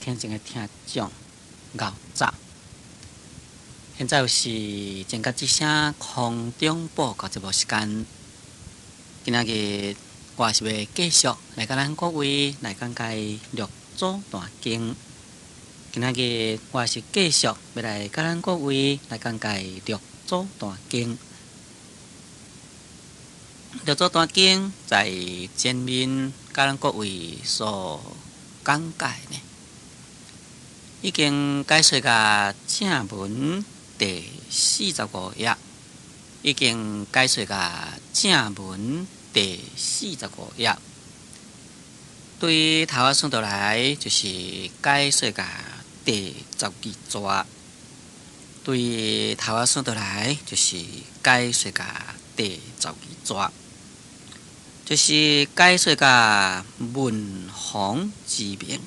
天前的听众熬早。现在又是前甲之声空中播告节目时间。今仔日我是要继续来甲咱各位来讲解六祖坛经。今仔日我是继续要来甲咱各位来讲解六祖坛经。六祖坛经在前面甲咱各位所讲解呢，已经解说甲正文第45页，已经解说甲正文第45页。对头仔算倒来，就是解说甲第12节；对头仔算倒来，就是解说甲第12节，就是解说甲文房之名。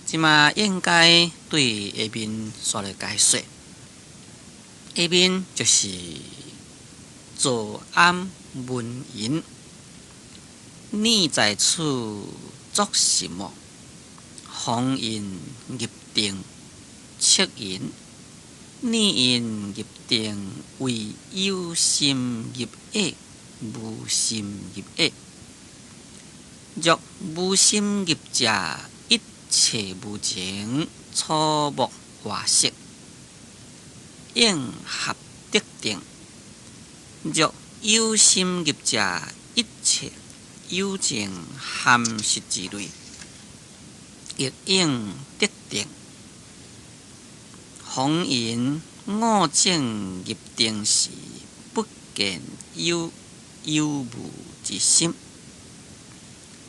即马应该对下面所来解说。下面就是坐安文言，你在此作什么？方因入定，切因。你因入定为有心入业，无心入业。若无心入者，一切无情，草木花色。应合得定，若有心入者，一切有情含识之类，亦应得定。方因五境入定时，不见有无之心；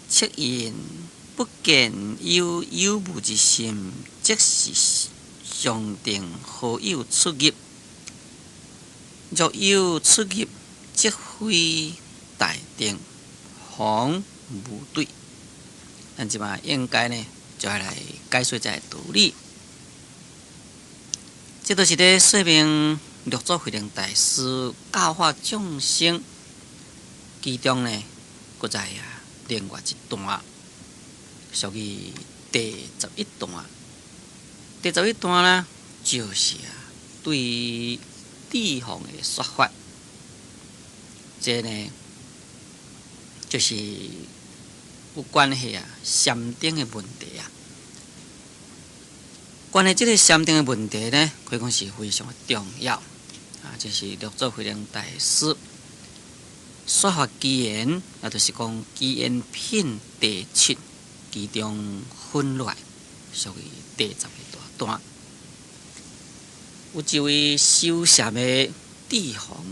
切因不见有无之心，即是上定何有出入？若有出入，即非大定，方无对。咱即马应该呢，就要来解说这个道理。这都是咧说明六祖慧能大师教化众生，其中呢，搁在另外一段，属于第11段。第11段呢，就是对地方的说法。这呢，就是有关系禅定的问题关于这个禅定的问题呢，可以讲是非常的重要就是六祖慧能大师说法基言，就是讲基言品第7，其中分类属于第10个大段。有一位修禅的弟皇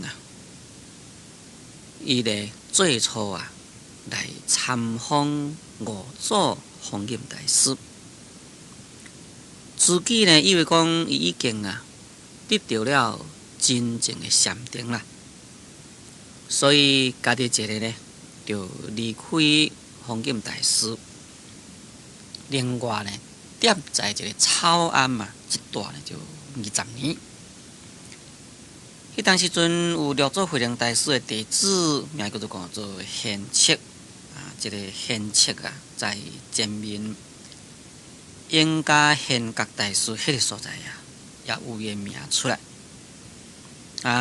伊咧最初来参访五祖弘忍大师，自己呢以为讲伊已经得到了真正的禅定啦，所以家己一个呢就离开弘忍大师，另外呢踮在一个草庵一住呢就20年。迄当时阵有六祖慧能大师的弟子，名叫做贤彻这个贤彻在前面应家贤觉大师迄个所在也有伊名出来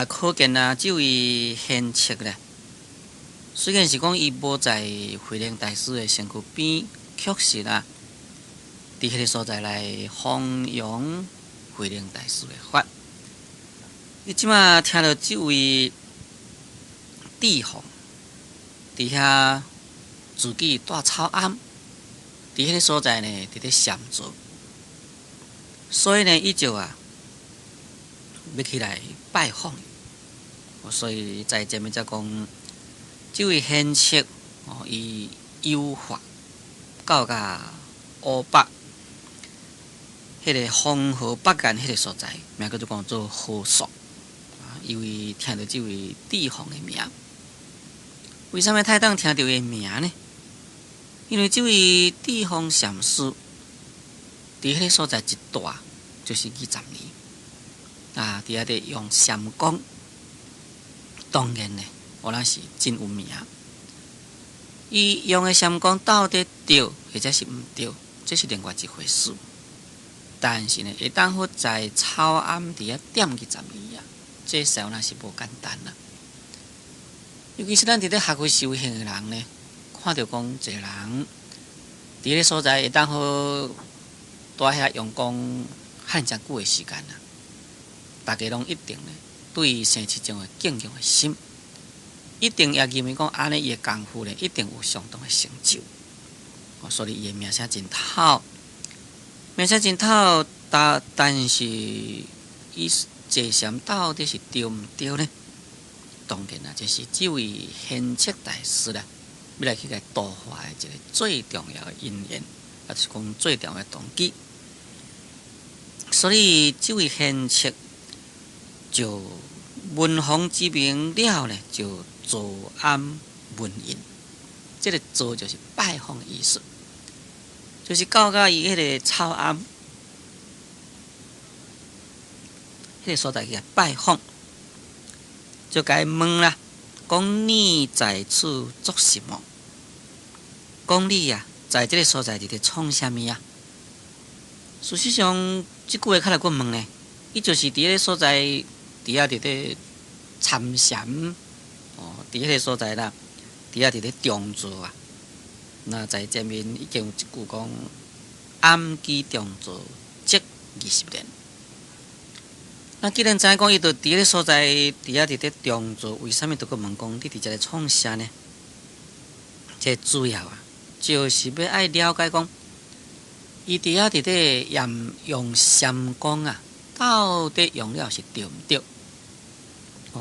可见这位贤彻呢，虽然是讲伊无在慧能大师的身躯边，确实伫迄个所在来弘扬慧能大师的法。你即马听到这位弟皇伫遐自己住草庵，伫迄个所在呢，伫咧禅坐，所以呢，伊就要起来拜访。所以在前面才讲，这位贤彻伊有法到乌北，迄个黄河北岸迄个所在，名叫做河朔。因为听到这位弟皇的名，为什么太当听到伊的名呢？因为这位弟皇禅师伫迄个所在一住就是20年伫遐咧用禅功，当然呢，我那是真有名。伊用的禅功到底对，或者是毋对，这是另外一回事。但是呢，会当好在草暗伫遐点去12啊，这事那是无简单啦。尤其是咱伫咧学会修行的人呢，看到讲一个人伫咧所在会当好住遐用功汉遮久的时间啦，大家拢一定呢对伊生起一种敬仰的心，一定也认为讲安尼伊的功夫呢一定有相当的成就。所以伊的名声真透。名声真透，但是伊坐禅到底是对毋对呢？当然啦，这是这位贤彻大师啦，要来去甲度化的一个最重要的因缘，也就是讲最重要的动机。所以这位贤彻就闻风之名了呢，就坐庵问应。这个坐就是拜访的意思。就是到伊迄个草庵，迄个所在去拜访，就甲伊问啦，讲你在此做什么？讲你啊，在这个所在伫咧创啥物啊？事实上，即句话较来我问呢，伊就是伫咧所在，伫遐伫咧参禅，伫迄个所在啦，伫遐伫咧中坐啊。那在前面已经有一句讲，暗基中坐即20年。那既然知影讲，伊就伫咧所在，伫遐伫咧中坐，为什么都个问讲，你伫遮咧创啥呢？这主要啊，就是要爱了解讲，伊伫遐伫咧用禅功啊，到底用了是对毋对？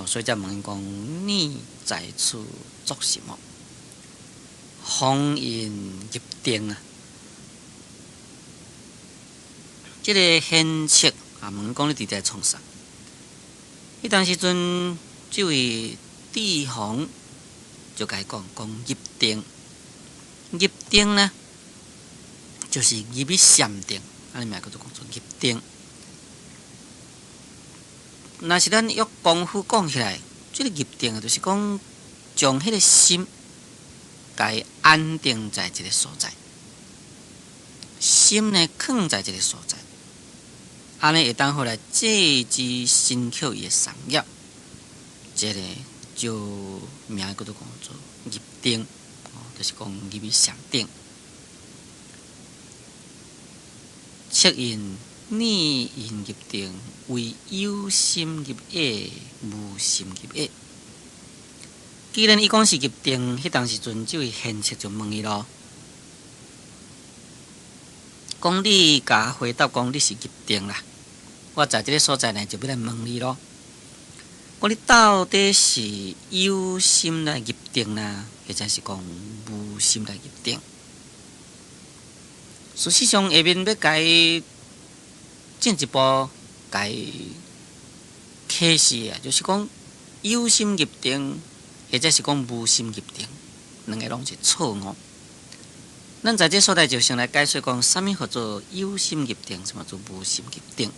所以才问伊讲，你在此做什么？方因入定啊！这个贤彻啊，问讲你伫遮创啥？迄当时阵，这位帝皇就甲伊讲入定。入定呢，就是入去禅定，安尼名叫做讲做入定。若是咱用功夫讲起来，这个入定就是讲将迄个心。甲伊安定在一个所在，心呢放在一个所在，安尼会当好来借之深刻伊的产业，这个就名叫做讲做入定，就是讲入去禅定。测因逆因入定，为有心入业，无心入业。既然伊讲是入定，迄当时阵，这位贤彻就问伊咯，讲你甲回答讲你是入定啦，我在这个所在呢，就要来问你咯，讲你到底是有心来入定啦，或者是讲无心来入定？事实上，下面要甲伊进一步甲伊启示啊，就是讲有心入定。或者是讲无心入定，两个拢是错误。咱在这所在就先来解说讲，什么叫做有心入定，什么叫做无心入定。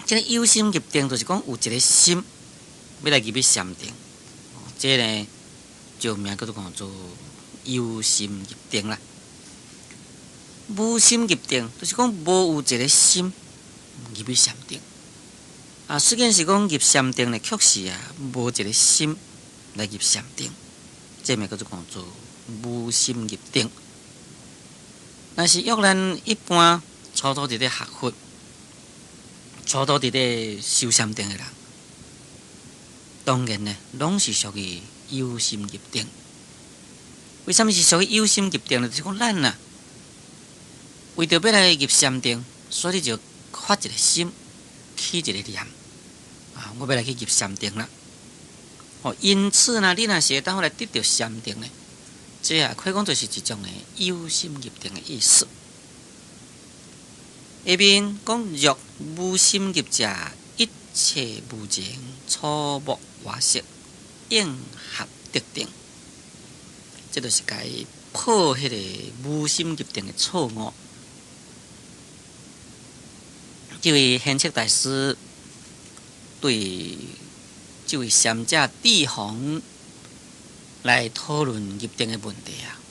这个有心入定，就是讲有一个心要来入去禅定，这呢就名叫做讲做有心入定啦。无心入定，就是讲无有一个心入去禅定。虽然是讲入禅定呢，确实啊，无一个心来入禅定，这名叫做讲做无心入定。但是约咱一般初初伫咧学佛、初初伫咧修禅定的人，当然呢，拢是属于有心入定。为什么是属于有心入定呢？就是讲咱啊，为着要来入禅定，所以就发一个心。起一个念我要来去入禅定啦。因此呢，你若是会当来得到禅定呢，这可以讲就是一种的有心入定的意思。下面讲若无心入者，一切无情，初木瓦色，应合得定。这就是该破迄个无心入定的错误。这位贤彻大师对这位禅者帝皇来讨论入定的问题啊，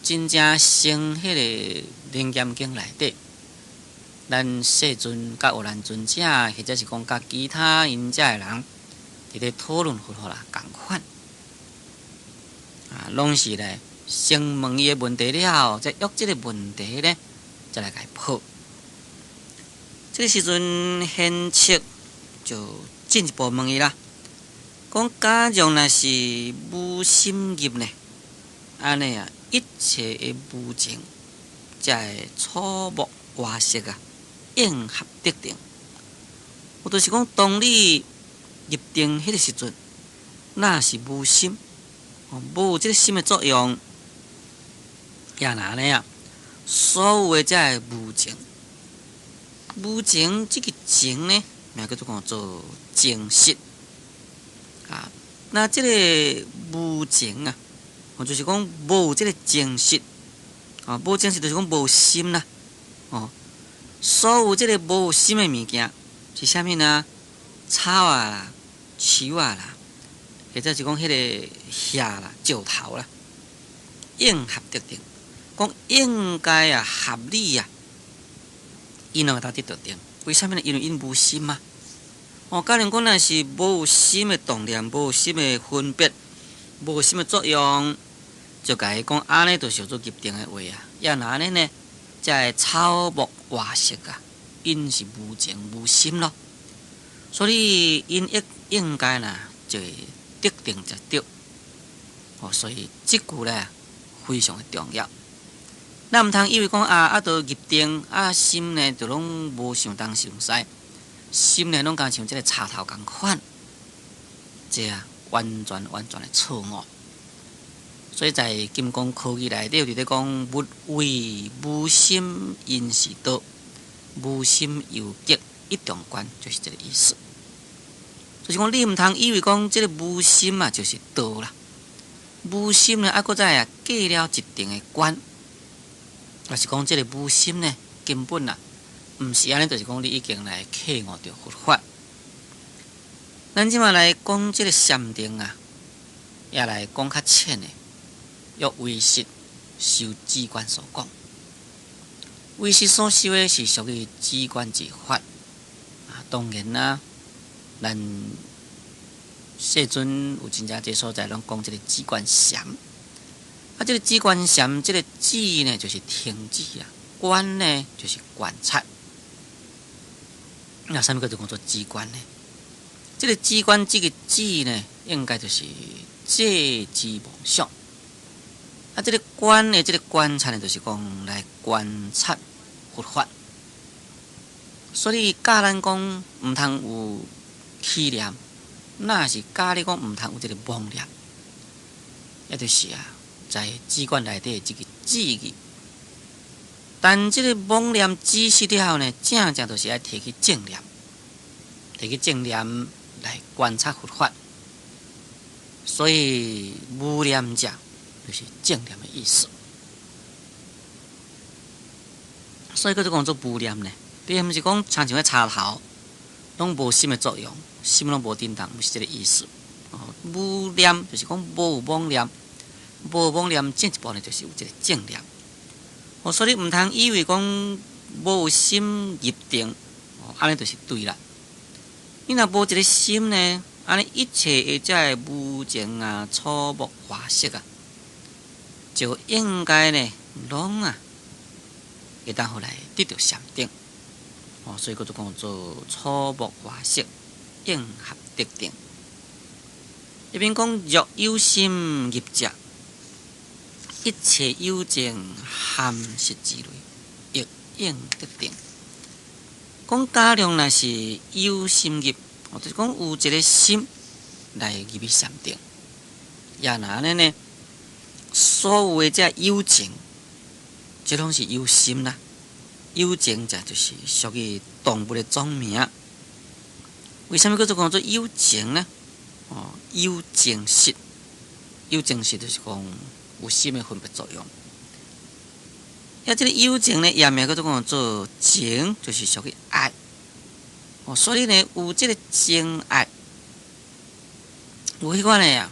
真正生迄个楞严经内底，咱世尊甲有难尊者，或者是讲甲其他因遮的人，伫咧讨论佛法啦，共款拢是咧先问伊的问题了，再约即个问题咧，再来解破。这个时阵，贤妻就进一步问伊啦，讲假如若是无心业呢，安尼一切的无情，才会草木花色应合得定。有就是讲，当你入定迄个时阵，若是无心，无即个心的作用，也若安尼所有的这无情。无情这个情呢，名叫做情识那这个无情就是讲无这个情识无情识就是讲无心啦所有这个无心的物件是啥物呢？草啦、树啦，或者是讲迄个叶啦、石头啦，应合得定，讲应该合理因能够得到定，为什么呢？因为因无心嘛。假如讲若是无心的动念、无心的分别、无心的作用，就甲伊讲安尼，就是做入定的话也若安尼呢，才会草木花色因是无情无心咯。所以因应该就会得定才对。所以这句呢非常的重要。咱毋通以为讲都入定心呢就拢无想东想西，心呢拢敢像这个插头共款，这完全的错误。所以在金刚科义内底有伫咧讲，物为无心因是道，无心有极一中观，就是这个意思。就是讲你毋通以为讲这个无心就是道啦，无心呢搁再过了一定的关。若是讲这个无心呢，根本毋是安尼，就是讲你已经来克悟着佛法。咱即马来讲这个禅定也来讲较浅的，约唯识修止观所讲。唯识所修的是属于止观之法当然咱世尊有真正这所在，拢讲这个止观禅。这个止观禅，这个止呢就是停止观呢就是观察。那啥物叫做止观呢？这个止观这个止呢，应该就是借知妄想。这个观呢，这个观察呢，就是讲来观察佛法。所以教咱讲毋通有起念，那是教你讲毋通有这个妄念，也就是在止观内底这个止语。但这个妄念止息了后呢，正就是要提起正念，提起正念来观察佛法。所以无念者就是正念的意思。所以叫做讲做无念呢，并毋是讲常像插头，拢无心的作用，心拢无震动，毋是这个意思。无念就是讲无妄念，无妄念进一步呢，就是有这个正念。所以毋通以为讲无心入定，安尼就是对啦。你若无一个心呢，安尼一切的这无情草木花色就应该呢拢会当互来得到禅定。所以叫做讲做草木花色应合得定。一边讲若有心入者，一切有情含识之类，亦应得定。讲假如若是有心入，就是讲有一个心来入去禅定，也若安尼呢，所有的这有情，这拢是有心啦。有情就是属于动物的总名。为什么叫做讲做有情呢？有情识，有情识就是讲有心的分别作用。这个有情呢，也名叫做讲做情，就是属于爱。所以呢，有这个情爱，有迄款的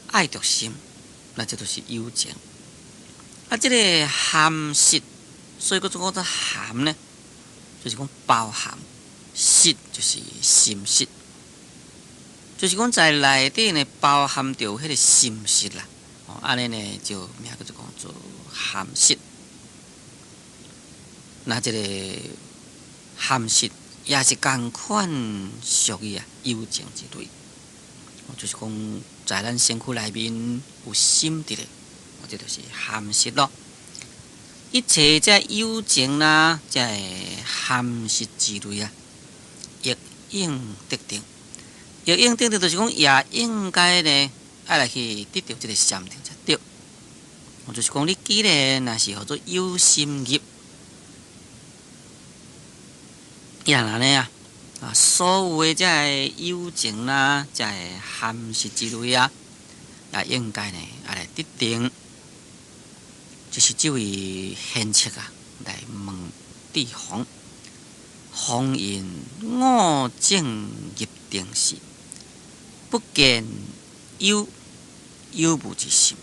爱着心，那这就是有情。这个含湿，所以叫做含呢，就是讲包含湿，就是心湿，就是讲在内底呢包含着迄个心湿啦。安尼呢就名叫做讲做含湿。那这个含湿也是同款属于幽静之类，就是讲在咱身躯内面有心伫咧，这就是含湿咯。一切这幽静啦，这含湿之类亦应得定。亦应得定就是讲，也应该呢爱来去得到这个禅定才对。就是讲，你既然若是叫做有心业，也安尼所有的这幽静啦，这含湿之类也应该呢爱来得定。就是这位贤妻来问帝皇，皇言我正入定时，不见有无之心。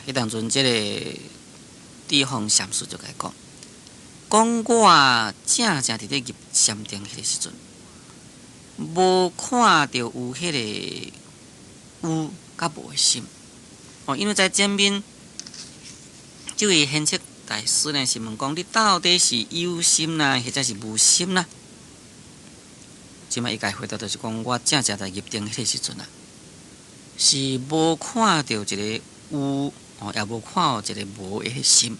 迄当阵，这个帝皇禅师就来讲，我正伫咧入禅定迄个时阵，无看到有迄个有甲无的心。因为在前面，这位贤妻大师呢是问讲，你到底是有心啦，或者是无心啦？即摆伊家回答就是讲，我正在入定迄个时阵是无看到一个有，也无看到一个无的心。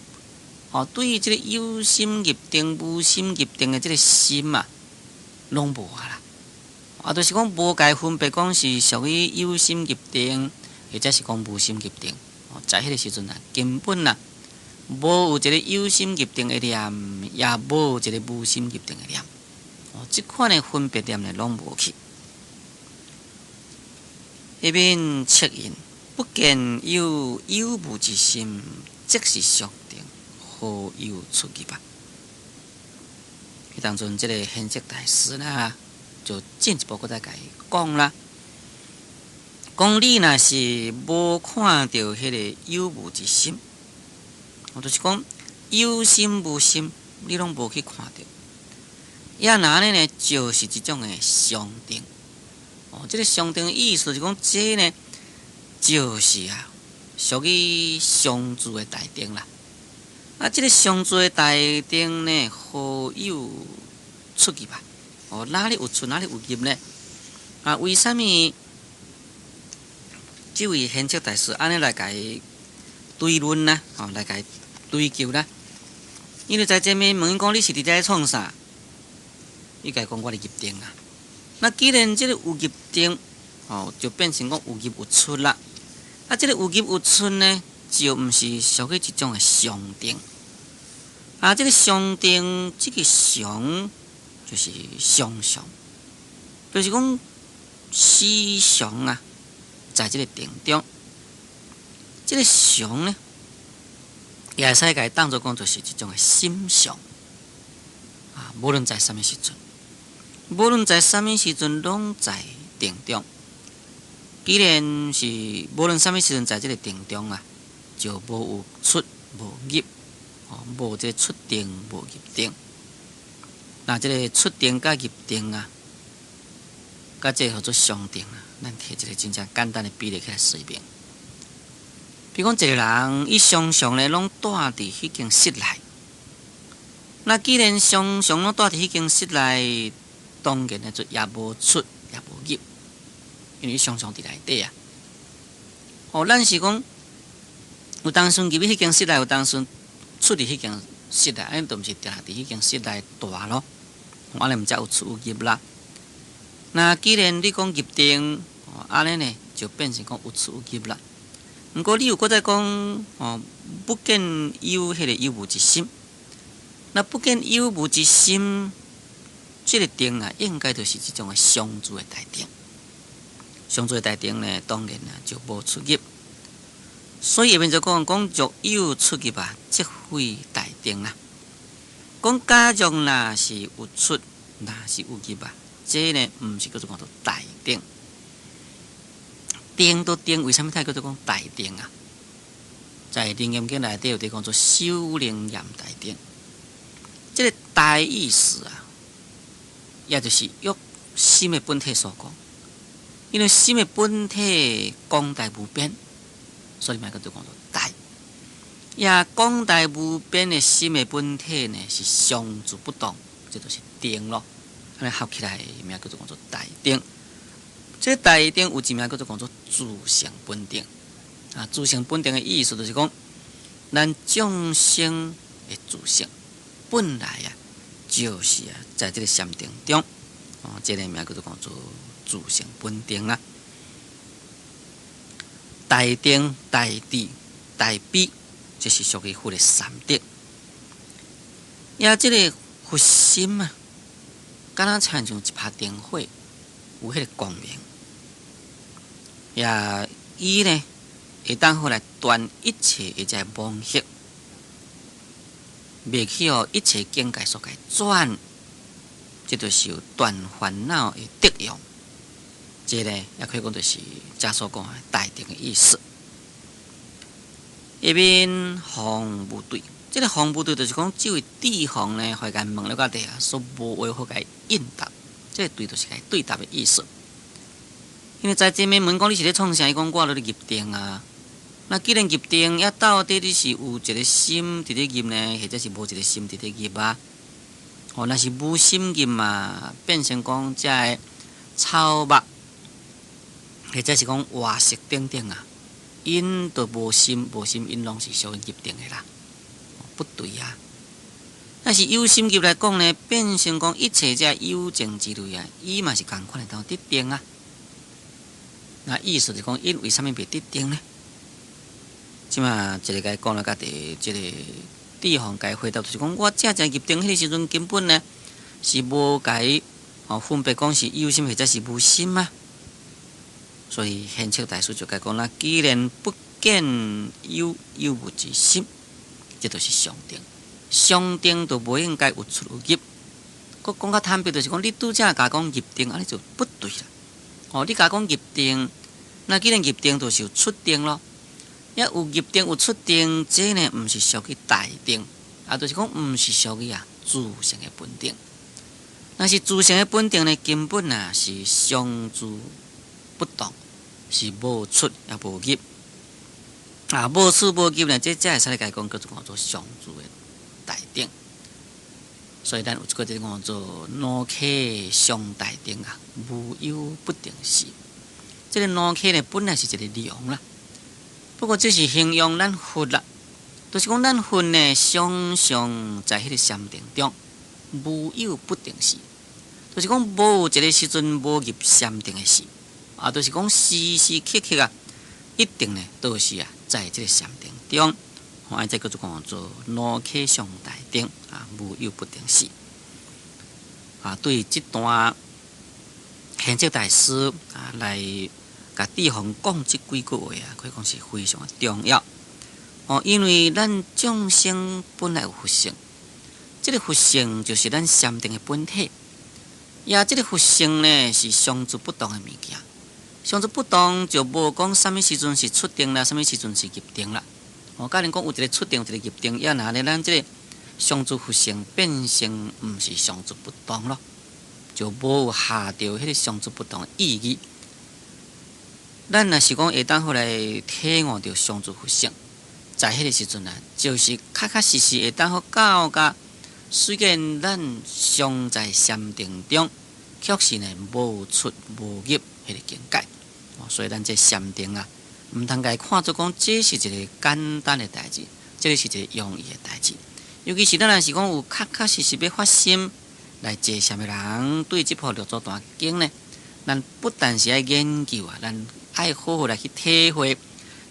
对于这个有心入定、无心入定的这个心拢无啦。就是讲无该分别讲是属于有心入定，或者是讲无心入定。在迄个时阵根本无有一个有心入定的念，也无有一个无心入定的念。这款的分别念呢，拢无去。迄边切言，不见有无之心，即是宿定，何有出入迄当阵，这个贤妻大师就进一步再甲伊讲啦，讲你若是无看到迄个有无之心，就是讲有心无心，你拢无去看到。也那呢，就是一种的相定。这个相定的意思就是讲，这呢就是属于相助的大定啦。这个相助的大定呢，何有出入哪里有出，哪里有入呢？为什么这位贤妻大师安尼来甲伊对论呢？来甲伊追究呢？因为在前面问讲，你是伫遮创啥？伊家讲我咧入定那既然这个有入定，就变成讲有入有出啦。这个有入有出呢，就毋是属于一种的常定。这个常定，这个常就是常常，就是讲时常在这个定中，这个常呢，也会使甲伊当作讲就是一种的心常。无论在什么时阵。无论在什么时阵，拢在定中。既然是无论什么时阵在这个定中就无有出无入，无这个出定无入定。那这个出定甲入定甲这个叫做相定咱摕一个真正简单的比例起来说明。比如讲，一个人伊常常咧拢住伫迄间室内，那既然常常拢住伫迄间室内，当然就也无出也无入，因为常常伫内底咱是讲有当时入去迄间室内，有当时出伫迄间室内，安尼就毋是定伫迄间室内住咯。安尼毋才有出有入啦。那既然你讲入定，安尼呢就变成讲有出有入啦。毋过你又搁再讲不见有迄个有无之心，那不见有无之心。这个定应该就是这种相助的大定。相助的大定呢，当然就无出入。所以下面就讲若有出入即非大定啦。讲假若若是有出，若是有入这呢毋是叫做大定。定都定，为什么才叫做讲大定在《楞严经》内底有伫讲做修楞严大定，这个大意思啊，也就是约心的本体所讲。因为心的本体广大无边，所以咪叫做讲做大。也广大无边的心的本体呢，是常住不动，这就是定咯。安尼合起来名叫做讲做大定。这大定有一名叫做讲做自性本定。啊，自性本定的意思就是讲，咱众生的自性本来啊，就是啊，在这个禅定中，这个名叫做讲做自性本定啊。大定、大智、大悲，这是属于佛的三德。也这个佛心啊，敢若亲像一拍灯火，有迄个光明。也伊呢，会当好来断一切的这妄识，袂去一切境界所该转，这就是有断烦恼的德用。这呢，也可以讲就是遮所讲的大定的意思。下面防部队，这个防部队就是讲，这位地方呢，会甲问了个地啊，所无话好甲应答，这个对就是甲对答的意思。因为在前面问讲你是咧创啥，伊讲我咧入定啊。那既然入定，也到底你是有一个心伫咧入呢，或者是无一个心伫咧入啊？若是无心入嘛，变成讲这个草木，或者是讲活色等等啊，因都无心，因拢是属于入定的啦，不对啊。但是有心入来讲呢，变成讲一切这有情之类啊，伊嘛是共款的当得定啊。那意思就是讲，因为什么袂得定呢？即嘛一个该讲了，家己即个地方该回答就是讲，我正入定迄个时阵，根本呢是无该分别讲是有心或者是无心啊。所以显彻大师就该讲啦，既然不见有无之心，这就是上定。上定就无应该有出有入。佮讲较坦白就是讲，你拄则甲讲入定，安尼就不对啦。你甲讲入定，那既然入定，就是有出定咯。也有入定有出定，这呢毋是属于大定，就是讲毋是属于自性的本定。若是自性的本定呢，根本是常住不动，是无出也无入。无出无入呢，这会使来讲叫做常住的大定。所以咱有一个叫做脑壳上大定无有不定时。这个脑壳呢，本来是一个量啦。不过这是形容咱佛啦，就是讲咱佛呢，常常在迄个禅定中，无有不定时，就是讲无一个时阵无入禅定的时，就是讲时时刻刻一定呢都是在这个禅定中，按这个就讲做脑壳上大定无有不定时。对这段显彻大师来。甲地方讲这几句话可以讲是非常的重要。因为咱众生本来有佛性，这个佛性就是咱禅定的本体。这个佛性呢是常住不动的物件，常住不动就无讲什么时阵是出定啦，什么时阵是入定啦。假如讲有一个出定，有一个入定，也拿咧咱这个常住佛性变成毋是常住不动咯，就无下到迄个常住不动的意义。咱若是讲会当好来体悟到常住佛性，在迄个时阵就是确确实实会当好到甲，虽然咱常在禅定中，确实呢无出无入迄个境界。所以咱这禅定毋通该看作讲这是一个简单的代志，这个是一个容易的代志。尤其是咱若是讲有确确实实要发心来坐禅的人，对这部六祖坛经呢，咱不但是要研究咱爱好好来去体会，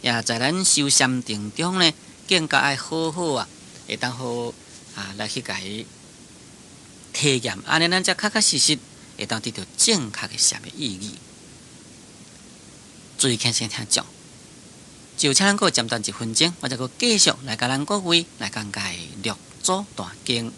也在咱修禅定中呢，更加爱好好会当好来去甲伊体验，安尼咱才确确实实会当得到正确的禅的意义。注意看先听讲，就请咱个暂断1分钟，我再个继续来甲咱各位来讲解六祖坛经。